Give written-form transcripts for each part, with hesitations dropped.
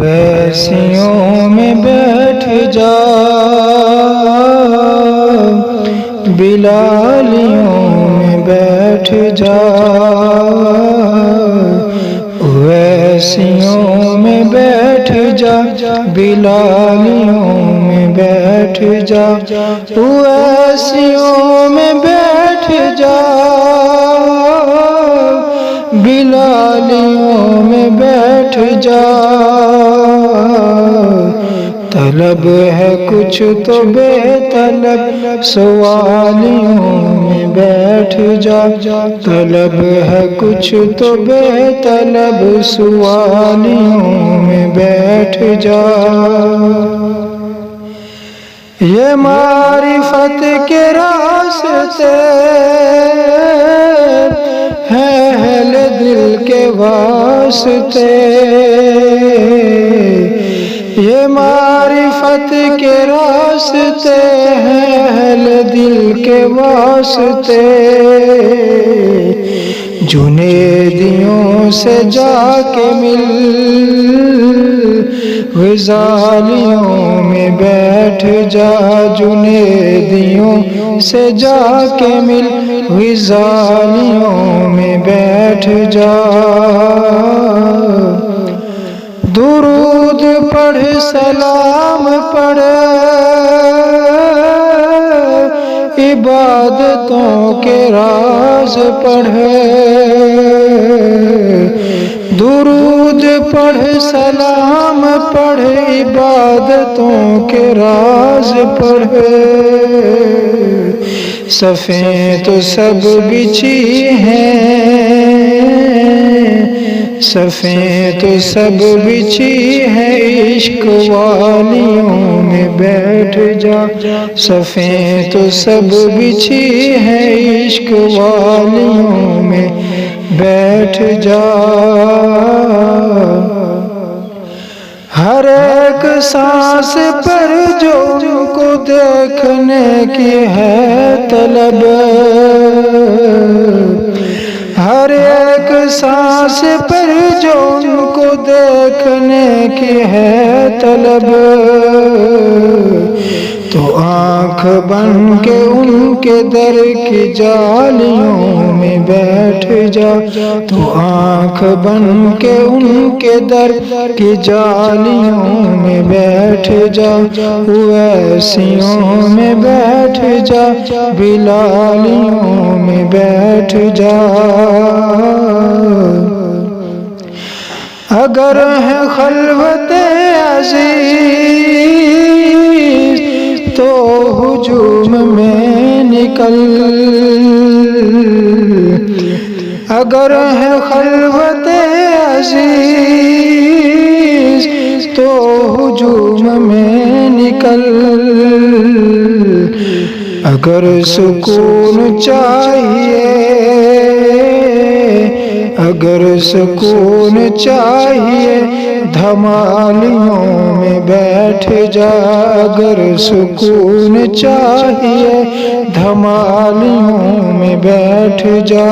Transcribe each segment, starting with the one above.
اویسیوں میں بیٹھ جا، بلالیوں میں بیٹھ جا، اویسیوں میں بیٹھ جا، بلالیوں میں بیٹھ جا، اویسیوں میں بیٹھ جا، بلالیوں میں بیٹھ جا، طلب ہے کچھ تو بے طلب سوالیوں میں بیٹھ جا، طلب ہے کچھ تو بے طلب سوالیوں میں بیٹھ جا۔ یہ معرفت کے راستے ہیں اہل دل کے واسطے، یہ معرفت کے راستے ہیں اہل دل کے واسطے، جنیدیوں سے جا کے مل، غزالیوں میں بیٹھ جا، جنیدیوں سے جا کے مل، غزالیوں میں بیٹھ جا، درود پڑھ سلام پڑھ، عبادتوں کے راز پڑھ، درود پڑھ سلام پڑھ، عبادتوں کے راز پڑھ، صفیں تو سب بچھی ہیں، صفیں تو سب بچھی ہیں، عشق والیوں میں بیٹھ جا، صفیں تو سب بچھی ہیں، عشق والیوں میں بیٹھ جا، ہر ایک سانس پر جو ان کو دیکھنے کی ہے طلب، ہر ایک سانس پر جو ان کو دیکھنے کی ہے طلب، تو آنکھ بن کے ان کے در کی جالیوں میں بیٹھ جا، تو آنکھ بن کے ان کے در کی جالیوں میں بیٹھ جا، اویسیوں میں بیٹھ جا، بلالیوں میں بیٹھ جا، اگر ہے خلوت عزیز تو ہجوم میں نکل، اگر ہے خلوت عزیز تو ہجوم میں نکل، اگر سکون چاہیے، اگر سکون چاہیے دھمالیوں میں بیٹھ جا، اگر سکون چاہیے دھمالیوں میں بیٹھ جا،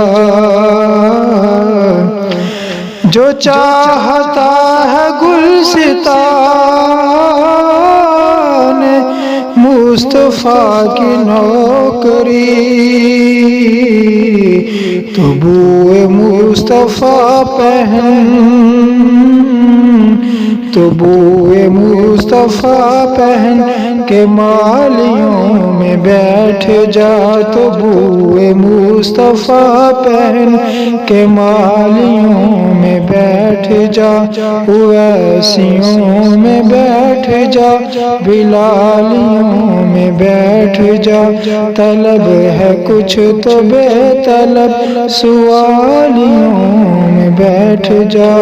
جو چاہتا ہے گلستان مصطفیٰ کی نوکری، تو بوئے مصطفیٰ پہن، تو بوئے مصطفیٰ پہن کے مالیوں میں بیٹھ جا، تو بوئے مصطفیٰ پہن کے مالیوں میں بیٹھ جا، اویسیوں میں بیٹھ جا، بلالیوں میں بیٹھ جا، طلب ہے کچھ تو بے طلب سوالیوں میں بیٹھ جا۔